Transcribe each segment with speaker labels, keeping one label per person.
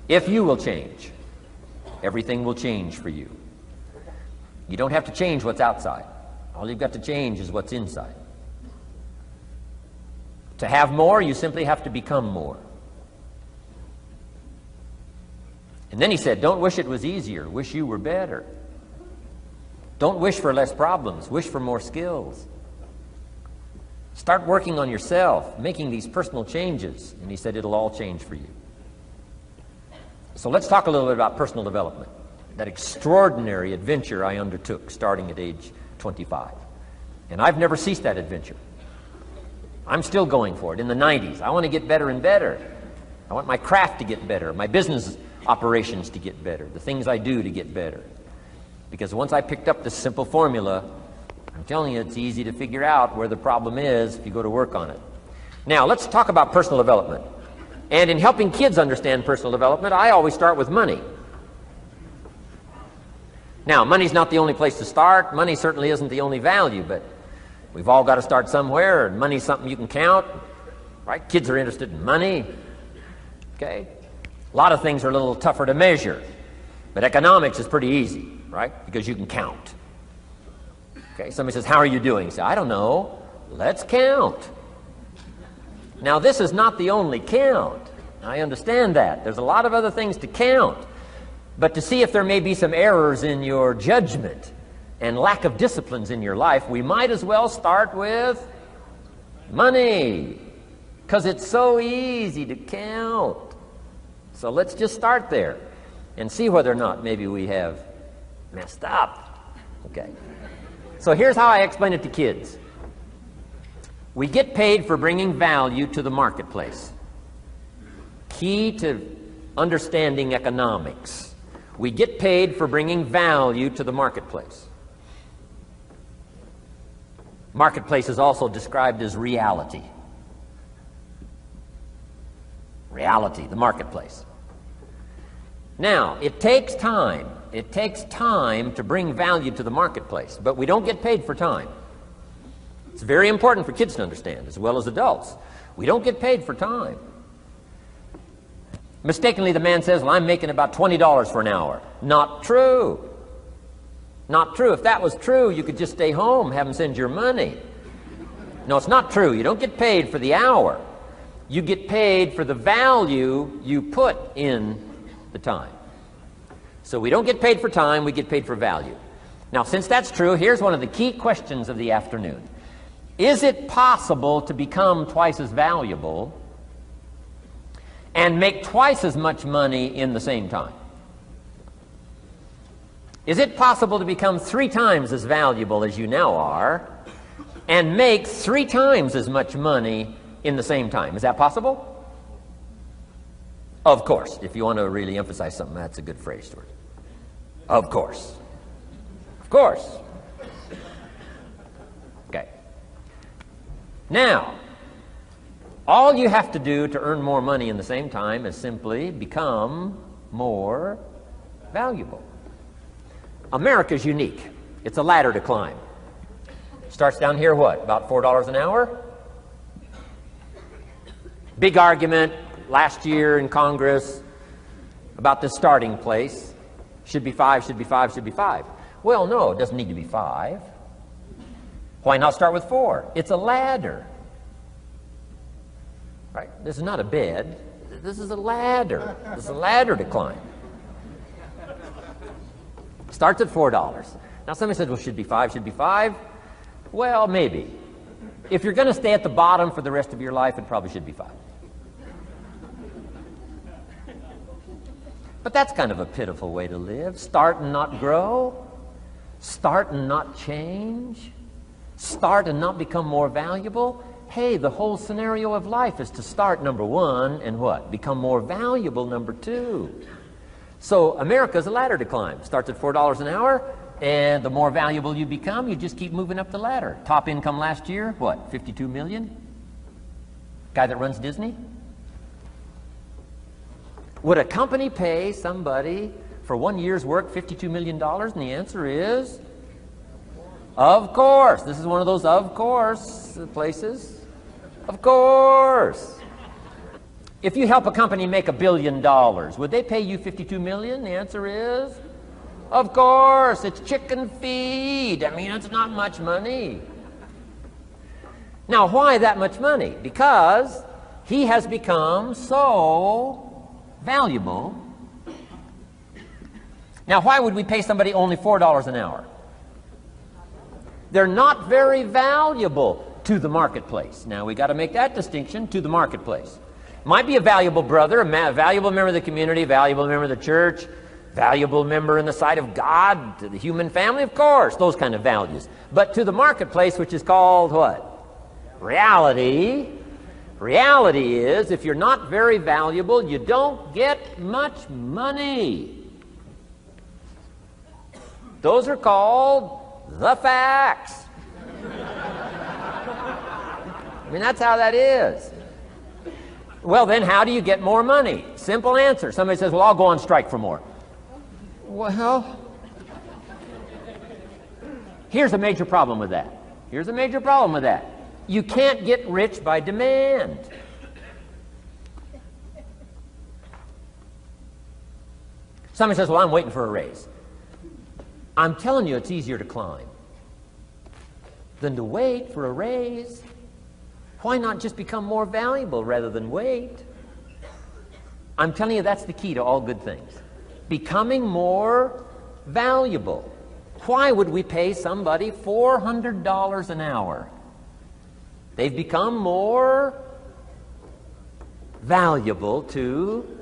Speaker 1: If you will change, everything will change for you. You don't have to change what's outside. All you've got to change is what's inside. To have more, you simply have to become more. And then he said, don't wish it was easier. Wish you were better. Don't wish for less problems. Wish for more skills. Start working on yourself, making these personal changes. And he said, it'll all change for you. So let's talk a little bit about personal development. That extraordinary adventure I undertook starting at age 25. And I've never ceased that adventure. I'm still going for it. In the 90s, I want to get better and better. I want my craft to get better, my business operations to get better, the things I do to get better. Because once I picked up this simple formula, I'm telling you, it's easy to figure out where the problem is if you go to work on it. Now, let's talk about personal development. And in helping kids understand personal development, I always start with money. Now, money's not the only place to start. Money certainly isn't the only value, but we've all got to start somewhere, and money's something you can count, right? Kids are interested in money, okay? A lot of things are a little tougher to measure, but economics is pretty easy, right? Because you can count. Okay, somebody says, how are you doing? You say, I don't know. Let's count. Now, this is not the only count. I understand that. There's a lot of other things to count. But to see if there may be some errors in your judgment and lack of disciplines in your life, we might as well start with money, because it's so easy to count. So let's just start there and see whether or not maybe we have messed up. Okay. So here's how I explain it to kids. We get paid for bringing value to the marketplace. Key to understanding economics. We get paid for bringing value to the marketplace. Marketplace is also described as reality. Reality, the marketplace. Now, it takes time. It takes time to bring value to the marketplace, but we don't get paid for time. It's very important for kids to understand, as well as adults. We don't get paid for time. Mistakenly, the man says, well, I'm making about $20 for an hour. Not true. Not true. If that was true, you could just stay home, have them send your money. No, it's not true. You don't get paid for the hour. You get paid for the value you put in the time. So we don't get paid for time, we get paid for value. Now, since that's true, here's one of the key questions of the afternoon. Is it possible to become twice as valuable and make twice as much money in the same time? Is it possible to become 3 times as valuable as you now are and make 3 times as much money in the same time? Is that possible? Of course. If you want to really emphasize something, that's a good phrase, Stuart. Of course. Of course. Okay. Now, all you have to do to earn more money in the same time is simply become more valuable. America's unique. It's a ladder to climb. Starts down here, what, about $4 an hour? Big argument last year in Congress about the starting place. Should be 5, should be 5, should be 5. Well, no, it doesn't need to be 5. Why not start with 4? It's a ladder. Right? This is not a bed. This is a ladder. This is a ladder to climb. Starts at $4. Now somebody said, well, should be 5, should be 5. Well, maybe. If you're going to stay at the bottom for the rest of your life, it probably should be 5. But that's kind of a pitiful way to live. Start and not grow. Start and not change. Start and not become more valuable. Hey, the whole scenario of life is to start, number 1, and what? Become more valuable, number 2. So America's a ladder to climb. Starts at $4 an hour, and the more valuable you become, you just keep moving up the ladder. Top income last year, what, 52 million? Guy that runs Disney? Would a company pay somebody for 1 year's work $52 million? And the answer is, of course. This is one of those of course places. Of course. If you help a company make $1 billion, would they pay you $52 million? The answer is, of course, it's chicken feed. I mean, it's not much money. Now, why that much money? Because he has become so valuable. Now, why would we pay somebody only $4 an hour? They're not very valuable to the marketplace. Now, we got to make that distinction, to the marketplace. Might be a valuable brother, a valuable member of the community, valuable member of the church, valuable member in the sight of God, to the human family, of course, those kind of values. But to the marketplace, which is called what? Reality. Reality is, if you're not very valuable, you don't get much money. Those are called the facts. I mean, that's how that is. Well, then how do you get more money? Simple answer. Somebody says, well, I'll go on strike for more. Well, here's a major problem with that. Here's a major problem with that. You can't get rich by demand. Somebody says, well, I'm waiting for a raise. I'm telling you, it's easier to climb than to wait for a raise. Why not just become more valuable rather than wait? I'm telling you, that's the key to all good things. Becoming more valuable. Why would we pay somebody $400 an hour? They've become more valuable to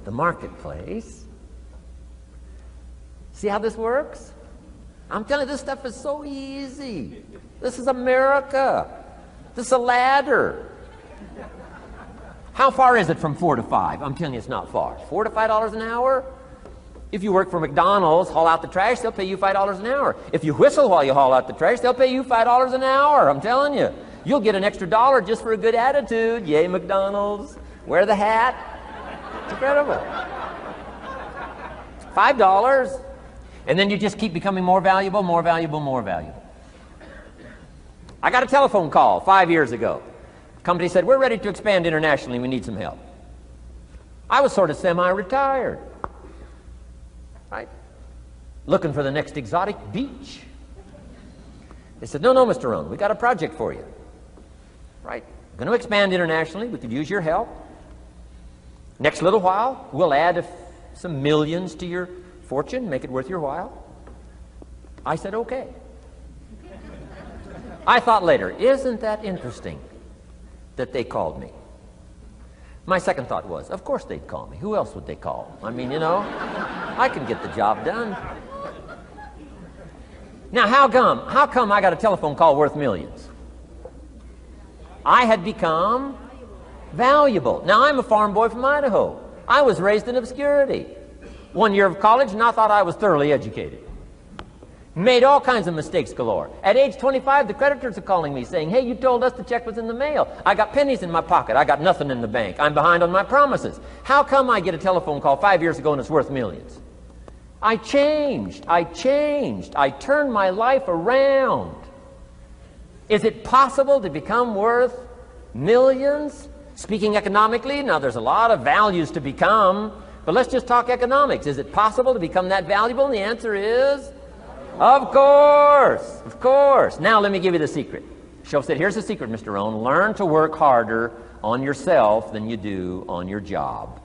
Speaker 1: the marketplace. See how this works? I'm telling you, this stuff is so easy. This is America. This is a ladder. How far is it from 4 to 5? I'm telling you, it's not far. $4 to $5 an hour? If you work for McDonald's, haul out the trash, they'll pay you $5 an hour. If you whistle while you haul out the trash, they'll pay you $5 an hour. I'm telling you. You'll get an extra $1 just for a good attitude. Yay, McDonald's. Wear the hat. It's incredible. $5. And then you just keep becoming more valuable, more valuable, more valuable. I got a telephone call 5 years ago. The company said, we're ready to expand internationally. We need some help. I was sort of semi-retired. Right? Looking for the next exotic beach. They said, no, Mr. Rohn, we got a project for you. Right? We're going to expand internationally. We could use your help. Next little while, we'll add some millions to your fortune, make it worth your while. I said, okay. I thought later, isn't that interesting that they called me? My second thought was, of course they'd call me. Who else would they call? I mean, you know, I can get the job done. Now, how come I got a telephone call worth millions? I had become valuable. Now, I'm a farm boy from Idaho. I was raised in obscurity. 1 year of college, and I thought I was thoroughly educated. Made all kinds of mistakes galore. At age 25, the creditors are calling me saying, hey, you told us the check was in the mail. I got pennies in my pocket. I got nothing in the bank. I'm behind on my promises. How come I get a telephone call 5 years ago and it's worth millions? I changed. I turned my life around. Is it possible to become worth millions? Speaking economically, now there's a lot of values to become, but let's just talk economics. Is it possible to become that valuable? And the answer is, of course, of course. Now let me give you the secret. Shoaff said, here's the secret, Mr. Rohn. Learn to work harder on yourself than you do on your job.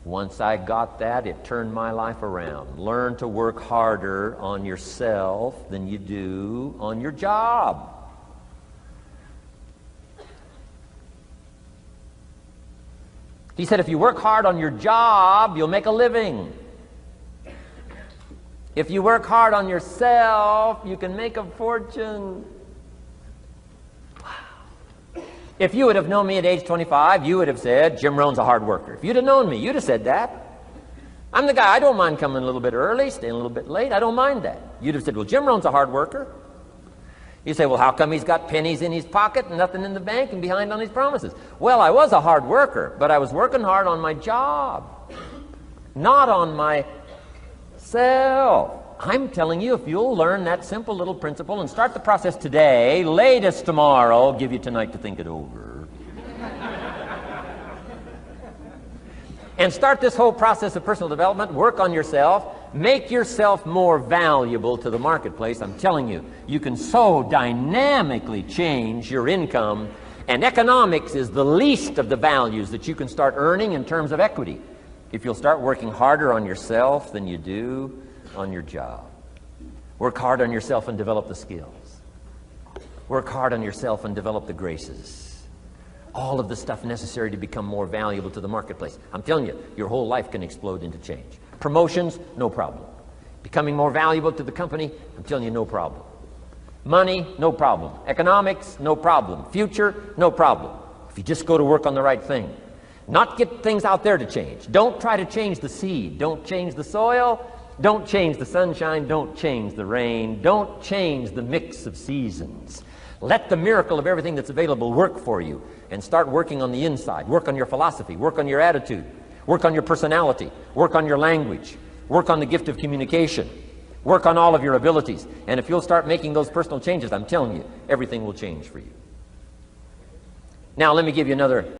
Speaker 1: Once I got that, it turned my life around. Learn to work harder on yourself than you do on your job. He said, if you work hard on your job, you'll make a living. If you work hard on yourself, you can make a fortune. Wow. If you would have known me at age 25, you would have said, Jim Rohn's a hard worker. If you'd have known me, you'd have said that. I'm the guy, I don't mind coming a little bit early, staying a little bit late. I don't mind that. You'd have said, well, Jim Rohn's a hard worker. You say, well, how come he's got pennies in his pocket and nothing in the bank and behind on his promises? Well, I was a hard worker, but I was working hard on my job, not on myself. I'm telling you, if you'll learn that simple little principle and start the process today, latest tomorrow, I'll give you tonight to think it over. and start this whole process of personal development. Work on yourself. Make yourself more valuable to the marketplace. I'm telling you, you can so dynamically change your income, and economics is the least of the values that you can start earning in terms of equity if you'll start working harder on yourself than you do on your job. Work hard on yourself and develop the skills. Work hard on yourself and develop the graces. All of the stuff necessary to become more valuable to the marketplace. I'm telling you, your whole life can explode into change. Promotions, no problem. Becoming more valuable to the company, I'm telling you, no problem. Money, no problem. Economics, no problem. Future, no problem. If you just go to work on the right thing. Not get things out there to change. Don't try to change the seed. Don't change the soil. Don't change the sunshine. Don't change the rain. Don't change the mix of seasons. Let the miracle of everything that's available work for you, and start working on the inside. Work on your philosophy. Work on your attitude. Work on your personality. Work on your language. Work on the gift of communication. Work on all of your abilities. And if you'll start making those personal changes, I'm telling you, everything will change for you. Now, let me give you another